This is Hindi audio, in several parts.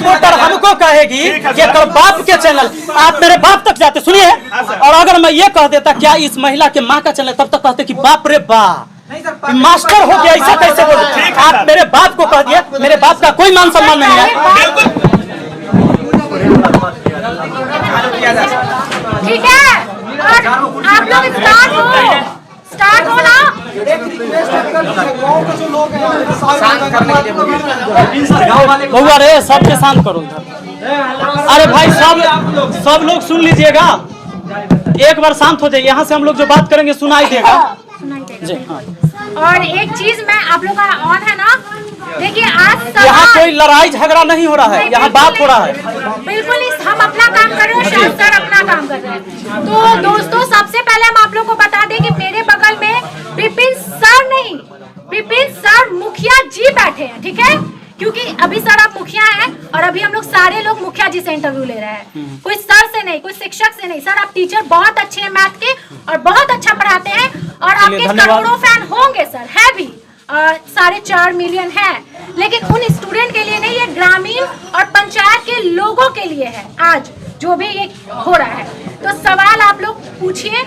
रिपोर्टर हमको कहेगी कि बाप के चैनल, आप मेरे बाप तक जाते, सुनिए, और अगर मैं ये कह देता क्या इस महिला के माँ का चैनल, तब तक कहते कि बाप रे बाप मास्टर हो गया, ऐसा कैसे बोले? आप मेरे बाप को कह दिए, मेरे बाप का कोई मान सम्मान नहीं है। ठीक है, और आप लोग स्टार्ट हो ना। बउआ रे सबके शांत करो। अरे भाई सब लोग सुन लीजिएगा, एक बार शांत हो जाइए। यहाँ से हम लोग जो बात करेंगे सुनाई देगा जी। हाँ। और एक चीज मैं आप लोग का ऑन है ना, देखिए आज यहाँ कोई लड़ाई झगड़ा नहीं हो रहा है, यहाँ बात हो रहा है। बिल्कुल हम अपना काम कर रहे हैं, शायद सर अपना काम कर रहे हैं। तो दोस्तों सबसे पहले हम आप लोग को बता दें कि मेरे बगल में विपिन सर नहीं, विपिन सर मुखिया जी बैठे हैं, ठीक है? क्योंकि अभी सर आप मुखिया हैं और अभी हम लोग सारे लोग मुखिया जी से इंटरव्यू ले रहे हैं, कोई सर से नहीं, कोई शिक्षक से नहीं। सर आप टीचर बहुत अच्छे हैं मैथ के और बहुत अच्छा पढ़ाते हैं और आपके करोड़ों फैन होंगे सर, है भी 4.5 मिलियन है, लेकिन उन स्टूडेंट के लिए नहीं, ये ग्रामीण और पंचायत के लोगों के लिए है आज जो भी ये हो रहा है। तो सवाल आप लोग पूछिए,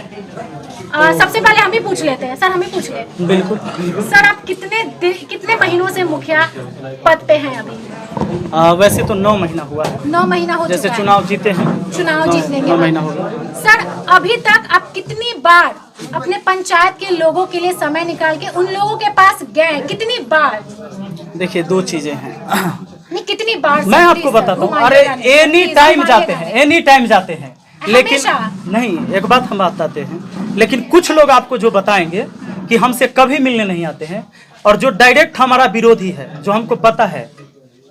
सबसे पहले हम ही पूछ लेते हैं। सर हम ही पूछ लेते। बिल्कुल सर आप कितने महीनों से मुखिया पद पे हैं अभी? वैसे तो 9 महीना हुआ है। 9 महीना हो जैसे चुका चुनाव जीते हैं, चुनाव जीतने के 9 महीना हो गया। सर अभी तक आप कितनी बार अपने पंचायत के लोगों के लिए समय निकाल के उन लोगों के पास गए, कितनी बार? देखिए 2 चीजें हैं। नहीं कितनी बार मैं आपको बताता हूँ। अरे एनी टाइम जाते हैं, एनी टाइम जाते हैं, लेकिन नहीं, एक बात हम बताते हैं, लेकिन कुछ लोग आपको जो बताएंगे कि हमसे कभी मिलने नहीं आते हैं, और जो डायरेक्ट हमारा विरोधी है, जो हमको पता है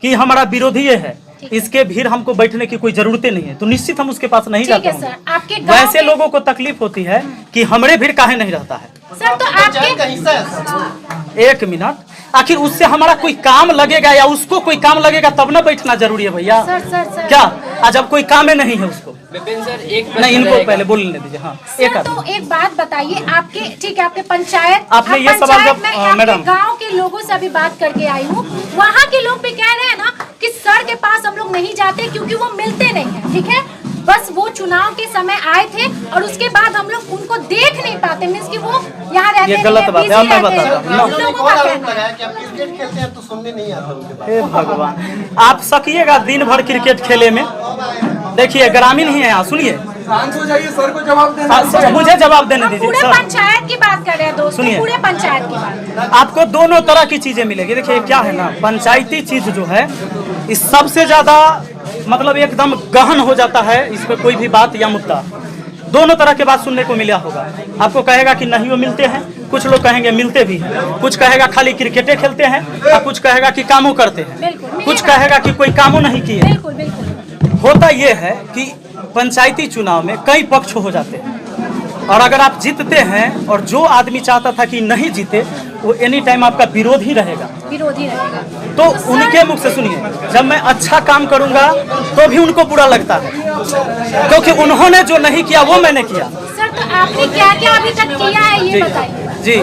कि हमारा विरोधी है, इसके भीड़ हमको बैठने की कोई जरूरत नहीं है, तो निश्चित हम उसके पास नहीं जाते हैं। वैसे लोगों को तकलीफ होती है कि हमारे भीड़ काहे नहीं रहता है। सर तो आपके 1 मिनट, आखिर उससे हमारा कोई काम लगेगा या उसको कोई काम लगेगा तब ना बैठना जरूरी है भैया। सर क्या जब कोई काम ही नहीं है उसको नहीं, इनको पहले बोलने दीजिए। हाँ तो एक बात बताइए, आपके ठीक है आपके पंचायत, आपने ये सवाल जब मैडम गांव के लोगों से अभी बात करके आई हूँ, वहाँ के लोग भी कह रहे हैं ना कि सर के पास हम लोग नहीं जाते क्योंकि वो मिलते नहीं है, ठीक है? बस वो चुनाव के समय आए थे और उसके बाद हम लोग उनको देख नहीं पाते, मींस कि वो यहाँ रहते हैं। ये गलत बात है, मैं बताता हूँ। भगवान, आप सकिएगा दिन भर क्रिकेट खेले में। देखिए ग्रामीण ही है यहाँ, सुनिए सर को जवाब देना, मुझे जवाब देने दीजिए। पूरे पंचायत की बात कर रहे हैं दोस्तों, सुनिए पूरे पंचायत की बात। आपको दोनों तरह की चीजें मिलेगी। देखिए क्या है ना, पंचायती चीज जो है इस सबसे ज्यादा मतलब एकदम गहन हो जाता है। इस पर कोई भी बात या मुद्दा, दोनों तरह के बात सुनने को मिला होगा। आपको कहेगा कि नहीं वो मिलते हैं, कुछ लोग कहेंगे मिलते भी हैं, कुछ कहेगा खाली क्रिकेटे खेलते हैं, और कुछ कहेगा कि कामों करते हैं, कुछ कहेगा कि कोई कामों नहीं किए। होता ये है कि पंचायती चुनाव में कई पक्ष हो जाते हैं, और अगर आप जीतते हैं और जो आदमी चाहता था कि नहीं जीते वो एनी टाइम आपका विरोधी रहेगा। तो उनके मुख से सुनिए, जब मैं अच्छा काम करूंगा तो भी उनको बुरा लगता है, क्योंकि उन्होंने जो नहीं किया वो मैंने किया। सर तो आपने क्या क्या अभी तक किया है ये बताइए। जी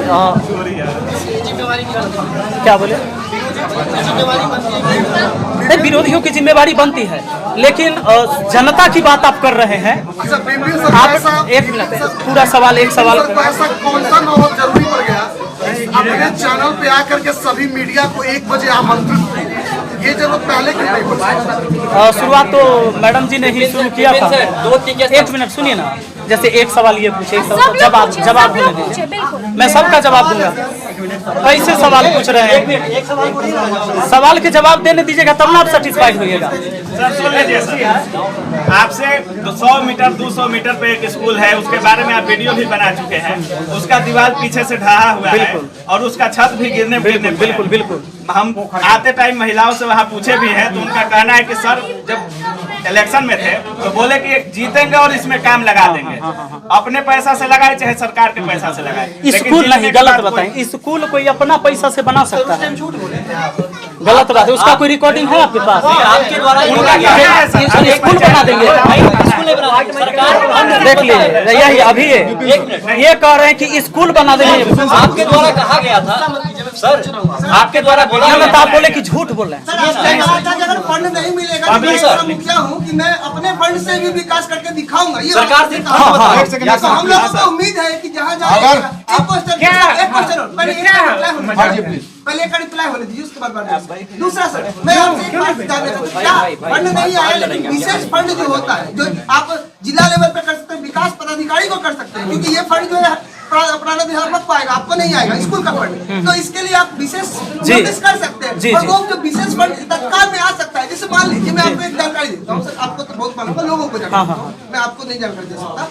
क्या बोले? विरोधियों की जिम्मेवारी बनती है, लेकिन जनता की बात आप कर रहे हैं। आप 1 मिनट, पूरा सवाल, एक सवाल। ऐसा कौन सा नौबत जरूरी पड़ गया अपने चैनल पे आकर के सभी मीडिया को 1 बजे आमंत्रित किया? ये जरूरत पहले क्यों नहीं पड़ी? शुरुआत तो मैडम जी ने ही शुरू किया था। 1 मिनट सुनिए ना, जैसे एक सवाल ये पूछे, एक सवाल जवाब होने दीजिए, मैं सबका जवाब दूंगा। कैसे सवाल पूछ रहे हैं, सवाल के जवाब देने दीजिएगा तब ना आप सेटिस्फाइड होइएगा। सर सुन लीजिए, आपसे 100 मीटर 200 मीटर पे एक स्कूल है, उसके बारे में आप वीडियो भी बना चुके हैं। उसका दीवार पीछे से ढहा हुआ है और उसका छत भी गिरने बिल्कुल। हम आते टाइम महिलाओं से वहाँ पूछे भी हैं, तो उनका कहना है कि सर जब इलेक्शन में थे तो बोले कि जीतेंगे और इसमें काम लगा देंगे। अपने पैसा से लगाए चाहे सरकार के पैसा से लगाए। स्कूल नहीं, गलत बताएं। स्कूल कोई अपना पैसा से बना सकता है, गलत बात है। उसका कोई रिकॉर्डिंग है आपके पास? आपके द्वारा स्कूल बना देंगे, देख लीजिए। यही अभी ये कह रहे हैं कि स्कूल बना देंगे। आपके द्वारा कहा गया था सर आपके द्वारा बोला तो आप बोले कि झूठ बोल रहे हैं। अगर फंड नहीं मिलेगा तो मैं मुखिया हूँ कि मैं अपने फंड से भी विकास करके दिखाऊंगा। ये सरकार से हम लोगों को उम्मीद है कि जहाँ पहले एक रिप्लाई होने दीजिए, उसके बाद दूसरा सर मैं आपसे एक बात जानना चाहता हूँ, फंड नहीं आया लेकिन विशेष फंड जो होता है जो आप जिला लेवल पे कर सकते हैं, विकास पदाधिकारी को कर सकते हैं, क्योंकि ये फंड जो है पुराना बिहार मत पाएगा, आपको नहीं आएगा स्कूल का फंड, तो इसके लिए आप विशेष नोटिस कर सकते हैं। और वो जो विशेष फंड तत्काल में आ सकता है, जैसे मान लीजिए मैं आपको एक जानकारी देता हूँ सर, आपको तो बहुत मालूम है, लोगों को जानकारी मैं आपको नहीं जानकारी दे सकता।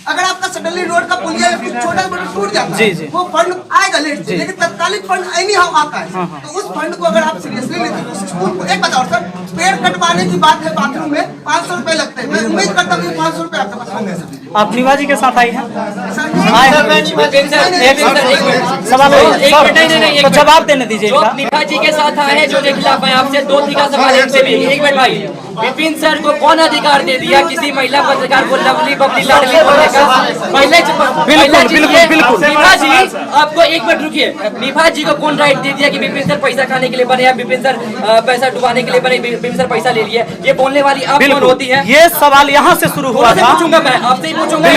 अगर आपका सडनली रोड का पुलिया छोटा मोटा टूट जाता है, वो फंड आएगा लेट से, लेकिन तत्कालिक फंड एनी हाउ आता है, तो उस फंड को अगर आप सीरियसली लेते हैं तो स्कूल को एक बताओ सर, पेड़ कटवाने की बात है, बाथरूम में 500 रुपए लगते हैं, मैं उम्मीद करता हूँ 500 रुपए आपके पास होंगे। आप निभा जी के साथ आई हैं, तो जवाब देने दीजिए। निभा जी के साथ आए हैं जो के खिलाफ है, आपसे 2 का सवाल है। एक मिनट भाई, विपिन सर को कौन अधिकार दे दिया किसी महिला पत्रकार को लवली बबली लाडली बोलने का? बिल्कुल निभा जी, आपको एक मिनट रुकिए, निभा जी को कौन राइट दे दिया कि विपिन सर पैसा खाने के लिए बने या विपिन सर पैसा डुबाने के लिए बने, विपिन सर पैसा ले लिए? ये बोलने वाली आप कौन होती है? ये सवाल यहाँ से शुरू हुआ था। पूछूंगा मैं आपसे ही पूछूंगा,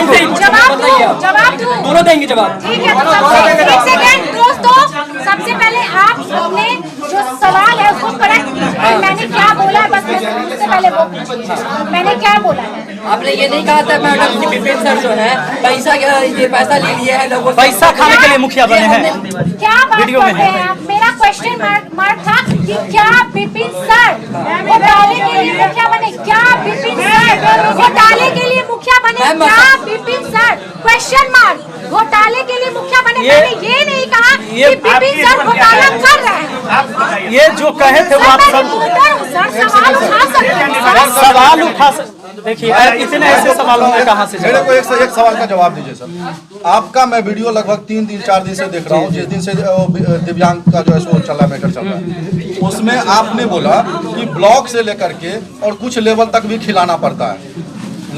जवाब दूं। दोनों देंगे जवाब। ठीक है, तो एक सेकंड दोस्तों, सबसे पहले आप अपने जो सवाल है उसको करेक्ट, मैंने क्या बोला है बस सबसे पहले वो मैंने क्या बोला है। आपने ये नहीं कहा था मैडम कि विपिन सर जो है पैसा ले लिए है लोगों से, पैसा खाने के लिए मुखिया बने हैं। क्या बात कर रहे हैं आप? मेरा क्वेश्चन मार्क था कि क्या विपिन सर घोटाले के लिए मुखिया बने? क्या विपिन सर घोटाले के लिए मुखिया बने? क्या विपिन सर क्वेश्चन मार्क घोटाले के लिए मुखिया बने? मैंने ये नहीं कहा कि विपिन सर घोटाला कर रहे हैं। ये जो कहे थे वो आप सब सवाल उठा सकते हैं। सवाल उठा देखिए, इतने ऐसे सवालों में कहाँ से मेरे को एक सवाल का जवाब दीजिए सर। आपका मैं वीडियो लगभग 3 दिन 4 दिन से देख रहा हूँ, जिस दिन से दिव्यांग का जो है सो चल रहा मैटर चल रहा है, उसमें आपने बोला कि ब्लॉक से लेकर के और कुछ लेवल तक भी खिलाना पड़ता है।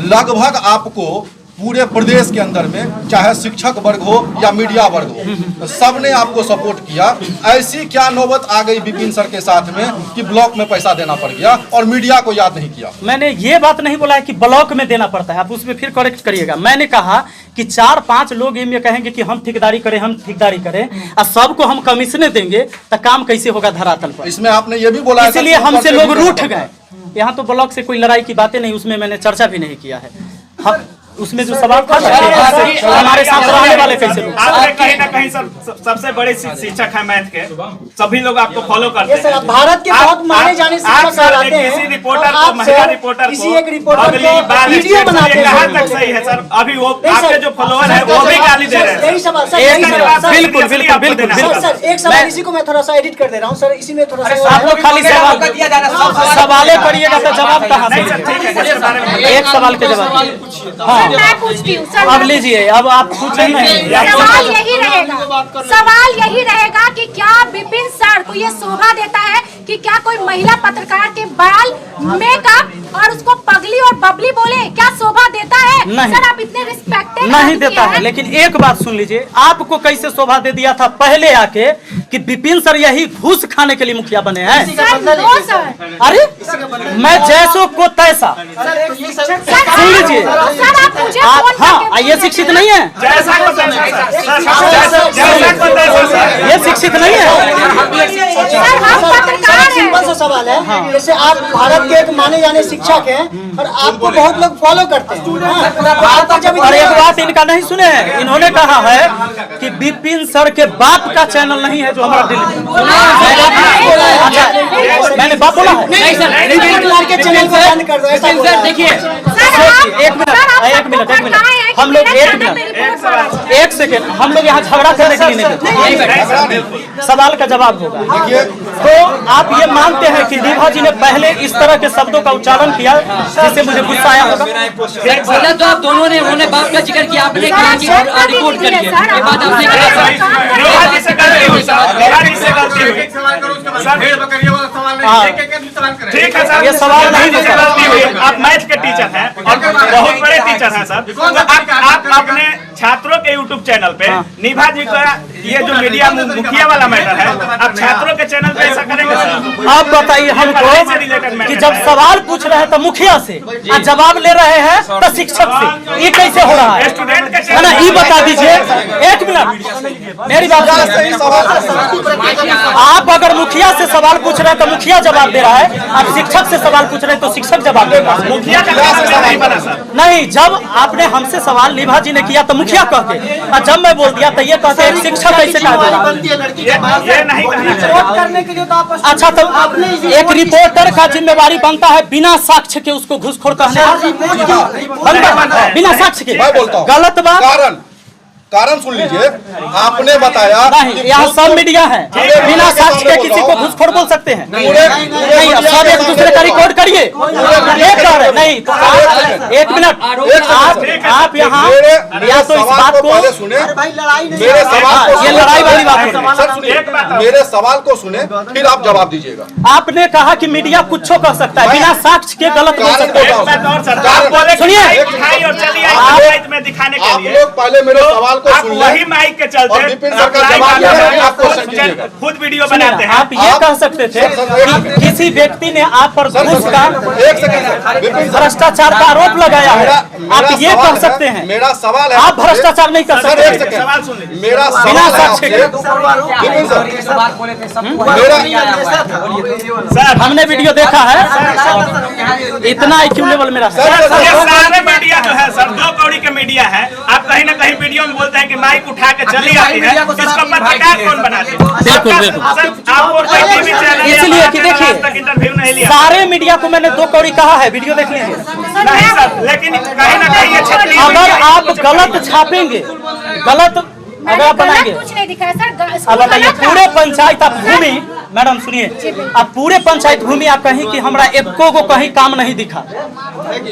लगभग आपको पूरे प्रदेश के अंदर में चाहे शिक्षक वर्ग हो या मीडिया वर्ग हो, सबने आपको सपोर्ट किया। ऐसी क्या नौबत आ गई विपिन सर के साथ में कि ब्लॉक में पैसा देना पड़ गया और मीडिया को याद नहीं किया? मैंने ये बात नहीं बोला है कि ब्लॉक में देना पड़ता है, आप उसमें फिर करेक्ट करिएगा। मैंने कहा कि 4-5 लोग ये कहेंगे कि हम ठेकेदारी करें, हम ठेकेदारी करें और सबको हम कमीशनें देंगे तो काम कैसे होगा धरातल पर? इसमें आपने ये भी बोला, इसलिए हमसे लोग रूठ गए। यहाँ तो ब्लॉक से कोई लड़ाई की बातें नहीं, उसमें मैंने चर्चा भी नहीं किया है। उसमें जो सवाल था हमारे साथ रहने वाले कैसे लोग, आप कहीं ना कहीं सबसे बड़े शिक्षक हैं मैथ के, सभी लोग आपको फॉलो करते हैं। भारत के बहुत माने जाने शिक्षक कहलाते हैं। किसी रिपोर्टर को, महिला रिपोर्टर किसी एक रिपोर्टर अगली बार वीडियो बनाते हैं। कहाँ तक सही है सर? अभी वो आपके जो फॉलोअर है वो भी गाली दे रहे हैं। यही सवाल सर, बिल्कुल बिल्कुल बिल्कुल सर एक सवाल इसी को मैं थोड़ा सा एडिट कर दे रहा हूँ सर, इसी में थोड़ा सा आप लोग खाली सवाल करिएगा तो जवाब कहाँ से? एक सवाल के जवाब। हाँ मैं पूछती हूँ। अब लीजिए, अब आप पूछे नहीं। सवाल यही रहेगा कि क्या विपिन सर को ये शोभा देता है कि क्या कोई महिला पत्रकार के बाल मेकअप और उसको पगली और बबली बोले, क्या शोभा देता है? नहीं। सर आप इतने रिस्पेक्टेड नहीं देता है, लेकिन एक बात सुन लीजिए, आपको कैसे शोभा दे दिया था पहले आके कि विपिन सर यही घूस खाने के लिए मुखिया बने हैं? सर अरे मैं जैसो को तैसा, सुन लीजिए। सर आप मुझे हाँ, ये शिक्षित नहीं है, ये शिक्षित नहीं है। सिंपल सा सवाल है, जैसे आप भारत के एक माने जाने शिक्षक हैं और आपको बहुत लोग फॉलो करते हैं। और एक बात इनका नहीं सुने हैं, इन्होंने कहा है कि विपिन सर के बाप का चैनल नहीं है जो हमारा दिल्ली में। मैंने बाप बोला है? नहीं सर, के चैनल को बंद कर दो। सर देखिए, एक मिनट हम लोग एक सेकेंड हम लोग यहाँ झगड़ा करने के लिए नहीं, सवाल का जवाब होगा। तो आप ये मानते हैं कि निभा जी ने पहले इस तरह के शब्दों का उच्चारण किया जिससे मुझे गुस्सा आया होगा? पहले तो आप दोनों ने उन्होंने बाप का जिक्र किया, आपने कहा कि रिपोर्ट करिए, ये बात आपने ठीक है सर, ये सवाल नहीं होता। आप मैथ के टीचर हैं और बहुत बड़े टीचर हैं सर, तो आप अपने छात्रों के यूट्यूब चैनल पे निभा जी का ये जो मीडिया मुखिया वाला मैटर है, अब छात्रों के चैनल पे ऐसा करेंगे सर? आप बताइए हमको कि जब सवाल पूछ रहे हैं तो मुखिया से और जवाब ले रहे हैं तो शिक्षक से, ये कैसे हो रहा है? स्टूडेंट के है ना, ये बता दीजिए। एक मिनट मेरी बात सुनिए। आप अगर मुखिया से सवाल पूछ रहे हैं तो मुखिया जवाब दे रहा है, आप शिक्षक से सवाल पूछ रहे हैं तो शिक्षक जवाब दे रहा है। मुखिया का नहीं बना सर। नहीं, जब आपने हमसे सवाल निभा जी ने किया तो मुखिया कहते, और जब मैं बोल दिया तो ये कहते एक शिक्षक कैसे कह देगा? ये नहीं कहना चाहिए। करने के लिए तो आप अच्छा, तो एक रिपोर्टर का जिम्मेवारी बनता है बिना साक्ष्य के उसको घूसखोर कहने, बनता है बिना साक्ष्य के। मैं बोलता हूँ गलत बात। कारण सुन लीजिए, आपने बताया नहीं, यहाँ सब मीडिया है, बिना साक्ष्य के किसी को घूसखोर बोल सकते हैं। नहीं, अब सब एक दूसरे का रिकॉर्ड करिए। एक कह रहे नहीं तो एक मिनट, आप यहाँ या तो इस बात को, मेरे सवाल को, ये लड़ाई वाली बात है। सर सुनिए, मेरे सवाल को सुने फिर आप जवाब दीजिएगा। आपने कहा कि मीडिया कुछ कह सकता है, बिना साक्ष्य के गलत बोल सकते हैं। सुनिए, में दिखाने के आप लिए लोग पहले मेरे सवाल को आप सुन वही लें माइक के और चलते विपिन सर का जवाब दें, आप क्वेश्चन कीजिएगा। खुद वीडियो बनाते हैं। आप ये कह सकते थे कि किसी व्यक्ति ने आप पर घूस का, एक सेकंड, विपिन सर, भ्रष्टाचार का आरोप लगाया है, आप ये कह सकते हैं। मेरा सवाल है, आप भ्रष्टाचार नहीं कर सर एक सकते। सवाल सुन लीजिए। मेरा बिना सवाल है साक्ष्य के। आपसे, विपिन सर, सर हमने वीडियो देखा है, इतना IQ लेवल मेरा है। ये सारे मीडिया जो है सर, 2 कौड़ी के मीडिया है। आप कहीं ना कहीं वीडियो में बोलते हैं कि माइक उठा के चली आती है, इसको पत्रकार कौन बनाते हैं? बिल्कुल बिल्कुल। सर आपको टीवी चैनल इसलिए कि देखिए, तक इंटरव्यू नहीं लिया। सारे मीडिया को मैंने 2 कौड़ी कहा है, वीडियो देख लीजिए। नहीं सर, लेकिन कहीं ना कहीं ये क्षेत्रीय अगर आप गलत छापेंगे, गलत अगर आप बनाएंगे, कुछ नहीं दिखा है सर। अब बताइए पूरे पंचायत आप भूमि, मैडम सुनिए, अब पूरे पंचायत भूमि आप कहीं कि हमरा एको को कहीं काम नहीं दिखा,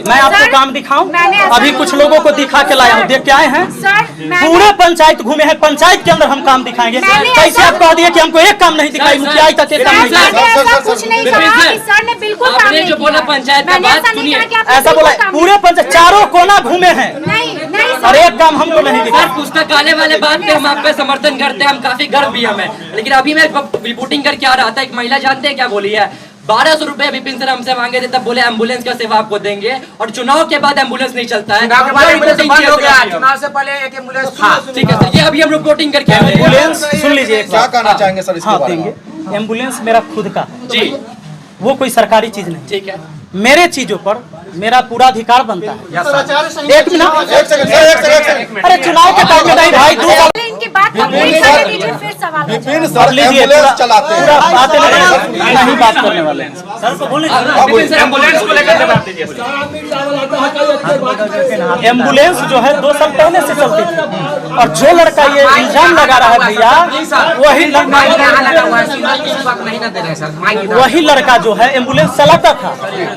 मैं आपको काम दिखाऊं? अभी कुछ लोगों को दिखा के लाया हूं, देख के आए हैं। पूरे पंचायत घूमे हैं, पंचायत के अंदर हम काम दिखाएंगे। कैसे आप कह दिए कि हमको एक काम नहीं दिखाई, मुखिया तक एक काम नहीं दिखाई? ऐसा कुछ नहीं कहा कि सर ने बिल्कुल काम आपने नहीं जो बोला किया। पंचायत का मैंने बात ऐसा नहीं सुनिए। कहा कि आपने ऐसा बोला बिल्कुल काम पूरे पंचायत चारों कोना घूमे हैं नहीं नहीं और सर। एक काम हमको नहीं दिखा। सर पुस्तकालय वाले बात पे हम आप पे समर्थन करते हैं, हम काफी गर्व भी हमें। लेकिन अभी मैं रिपोर्टिंग करके आ रहा था, एक महिला जानते हैं क्या बोली है? 1200 रुपए विपिन सर हमसे मांगे थे, तब बोले एम्बुलेंस का सेवा आपको देंगे, और चुनाव के बाद एम्बुलेंस नहीं चलता है। चुनाव से पहले एक एम्बुलेंस ठीक है सर, ये अभी हम रिपोर्टिंग करके आए हैं। एम्बुलेंस सुन लीजिए, एक क्या बात। कहना चाहेंगे सर इसके हाँ बारे में? देंगे। एम्बुलेंस मेरा खुद का, जी वो कोई सरकारी चीज नहीं। ठीक है, मेरे चीजों पर मेरा पूरा अधिकार बनता है। एक मिनट, एक सेकंड सर, एक सेकंड। अरे चुनाव के टाइम में नहीं भाई, 2 साल पहले इनकी बात कंप्लीट करने दीजिए, फिर सवाल आ जाएगा। विपिन सर एम्बुलेंस चलाते हैं। पूरा बातें नहीं बात करने वाले हैं। सर को बोले विपिन सर एम्बुलेंस को लेकर जवाब दीजिए। एम्बुलेंस जो है 2 साल पहले से चलती थी, और जो लड़का ये इल्जाम लगा रहा है भैया, वही लड़का जो है एम्बुलेंस चलाता था।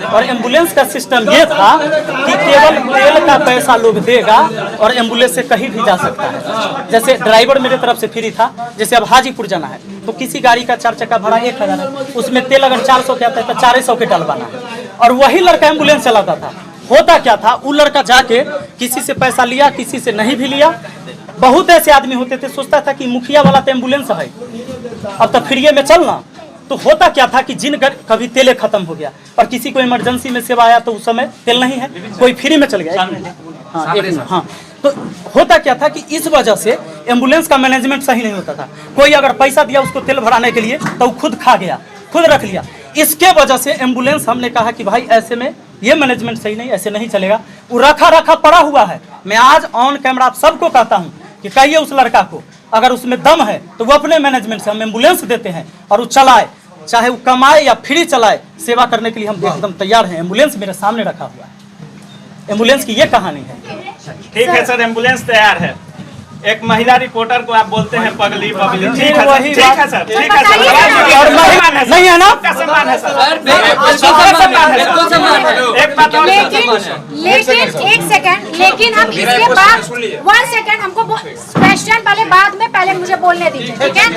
और एम्बुलेंस का सिस्टम ये था कि केवल तेल का पैसा लोग देगा और एम्बुलेंस से कहीं भी जा सकता है। जैसे ड्राइवर मेरे तरफ से फ्री था, जैसे अब हाजीपुर जाना है तो किसी गाड़ी का 4 चक्का भाड़ा 1000 है, उसमें तेल अगर 400 के आता है तो 400 के डलवाना है। और वही लड़का एम्बुलेंस चलाता था। होता क्या था, वो लड़का जाके किसी से पैसा लिया, किसी से नहीं भी लिया। बहुत ऐसे आदमी होते थे, सोचता था कि मुखिया वाला तो एम्बुलेंस है, अब तो फ्री में चलना। तो होता क्या था कि जिन कभी तेल खत्म हो गया और किसी को इमरजेंसी में सेवा आया तो उस समय तेल नहीं है, कोई फ्री में चल गया। हाँ, एक मिनट, हाँ। तो होता क्या था कि इस वजह से एम्बुलेंस का मैनेजमेंट सही नहीं होता था। कोई अगर पैसा दिया उसको तेल भराने के लिए तो वो खुद खा गया, खुद रख लिया। इसके वजह से एम्बुलेंस हमने कहा कि भाई ऐसे में ये मैनेजमेंट सही नहीं, ऐसे नहीं चलेगा। वो रखा पड़ा हुआ है। मैं आज ऑन कैमरा आप सबको कहता हूँ कि कहिए उस लड़का को, अगर उसमें दम है तो वो अपने मैनेजमेंट से हम एम्बुलेंस देते हैं और वो चलाए, चाहे वो कमाए या फ्री चलाए, सेवा करने के लिए हम एकदम तैयार हैं। एम्बुलेंस मेरे सामने रखा हुआ है, एम्बुलेंस की ये कहानी है। ठीक है सर, एम्बुलेंस तैयार है। एक महिला रिपोर्टर को आप बोलते हैं पगली पगली, ठीक है वही सर, ठीक है सर, ठीक है सर। और नहीं है ना, आपका सम्मान है सर। बिल्कुल सम्मान है। एक बात और लेकिन एक सेकंड, लेकिन हम इसके बाद 1 सेकंड हमको क्वेश्चन पहले बाद में, पहले मुझे बोलने दीजिए, ठीक है?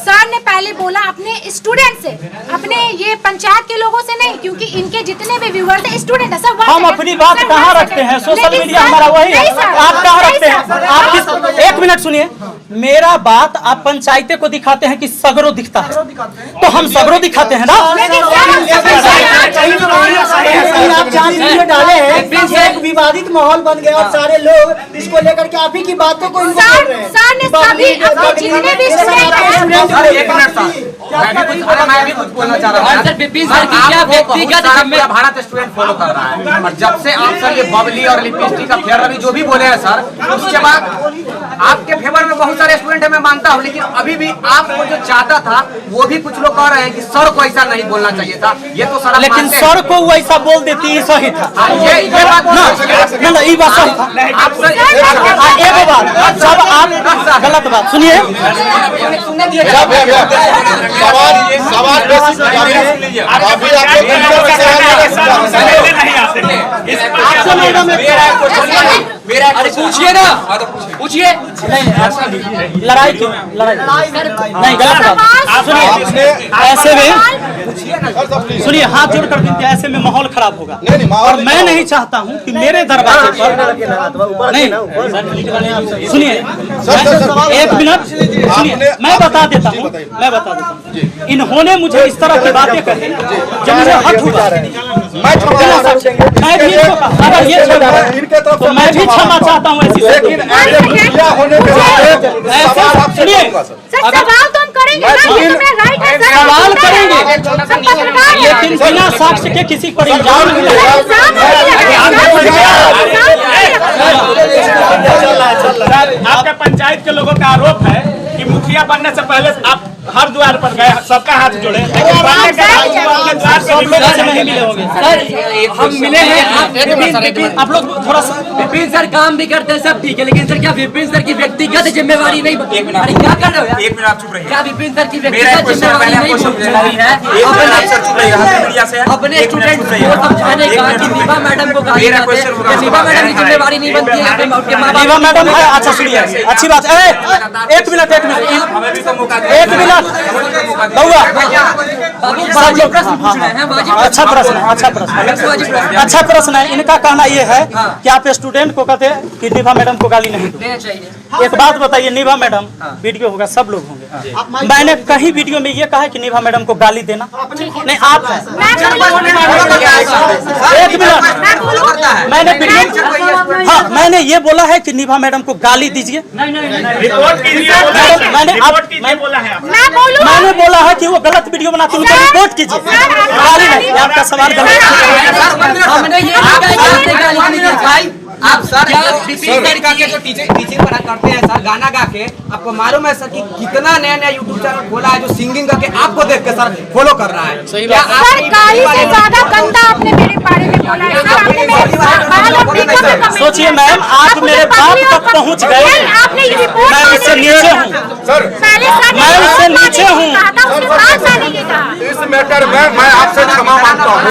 सर ने पहले बोला अपने स्टूडेंट से, अपने ये पंचायत के लोगों से नहीं, क्योंकि इनके जितने भी व्यूअर्स हैं स्टूडेंट है सर। हम अपनी बात कहाँ रखते हैं? सोशल मीडिया हमारा वही है, आप कहाँ रखते हैं? आप किस, एक मिनट सुनिए, मेरा बात आप पंचायते को दिखाते हैं कि सगरो दिखता है, तो हम सगरो दिखाते हैं ना। आप जान वीडियो डाले हैं, एक विवादित माहौल बन गया और सारे लोग इसको लेकर के आप ही की बातों को इनको बोल रहे हैं। सर ने सभी जितने भी स्टूडेंट हैं, मैं भी कुछ बोलना चाह रहा हूँ सर, विपिन सर की क्या व्यक्तिगत जिम्मेदारी? भारत स्टूडेंट फॉलो कर रहा है, और जब से आप सर ये बबली और लिपस्टिक का फेयर रवि जो भी बोले हैं सर, उसके बाद आपके फेवर में बहुत सारे स्टूडेंट है, मैं मानता हूँ, लेकिन अभी भी आपको जो चाहता था वो भी कुछ लोग कह रहे हैं कि सर को ऐसा नहीं बोलना चाहिए था। ये तो सर लेकिन सर को वो ऐसा बोल देती है, सही था ये बात ना, ये बात सही था। आप सर एक बात, जब आप गलत बात सुनिए, सवाल बेसिक अभी अरे पूछिए ना, पूछिए। लड़ाई क्यों? लड़ाई नहीं, गलत बात। सुनिए, ऐसे में सुनिए, हाथ जोड़ कर देते, ऐसे में माहौल खराब होगा, और मैं नहीं चाहता हूं कि मेरे दरवाजे पर नहीं। सुनिए, एक मिनट सुनिए, मैं बता देता हूं। इन्होंने मुझे इस तरह की बातें कही जब मुझे हट हुआ, मैं भी अगर ये तो मैं भी क्षमा चाहता हूँ ऐसी। लेकिन सुनिए, सवाल तो हम करेंगे, सवाल करेंगे, लेकिन बिना साक्ष्य के किसी पर इल्जाम नहीं लगाएं। आपका पंचायत के लोगों का आरोप है कि मुखिया बनने से पहले आप हर द्वार पर गए, सबका हाथ जोड़े, लेकिन बनने के बाद द्वार से नहीं मिले होंगे। सर हम मिले हैं, आप लोग थोड़ा सा, विपिन सर काम भी करते हैं, सब ठीक है, लेकिन सर क्या विपिन सर की व्यक्तिगत जिम्मेवारी नहीं? अरे क्या कर रहे हो यार? एक मिनट आप चुप रहिए। क्या विपिन सर की व्यक्तिगत जिम्मेवारी नहीं है अपने स्टूडेंट को समझाने का कि नीवा मैडम को गाली देते हैं? नीवा मैडम की जिम्मेवारी नहीं बनती है? नीवा मैडम है, अच्छा सुनिए, अच्छी बात है। एक मिनट बउआ, अच्छा प्रश्न है, अच्छा प्रश्न है। इनका कहना ये है कि आप स्टूडेंट को कहते हैं कि निभा मैडम को गाली नहीं दो। एक बात बताइए, निभा मैडम वीडियो होगा, सब लोग होंगे, मैंने कहीं वीडियो में ये कहा है कि निभा मैडम को गाली देना नहीं। आप एक मिनट, मैंने वीडियो, हाँ, मैंने ये बोला है कि निभा मैडम को गाली दीजिए। मैंने बोला है कि वो गलत वीडियो बनाती है, उनको रिपोर्ट कीजिए, गाली नहीं। आपका सवाल गलत है। हमने ये आप सर विपिन सर का के जो टीचिंग पढ़ा करते हैं सर, गाना गा के, आपको मालूम है सर कि कितना नया नया यूट्यूब चैनल खोला है जो सिंगिंग करके आपको देख के सर फॉलो कर रहा है। क्या सर गाली से ज्यादा गंदा आपने मेरे बारे में बोला है सर। आपने मेरे बाल और मेकअप पे कमेंट, सोचिए मैम, आप मेरे बाप तक पहुंच गए, आपने ये रिपोर्ट मैं उससे नीचे हूँ, मैं उससे नीचे हूँ। उसके बाद जाने के कहा इस मैटर में मैं आपसे क्षमा मांगता हूँ।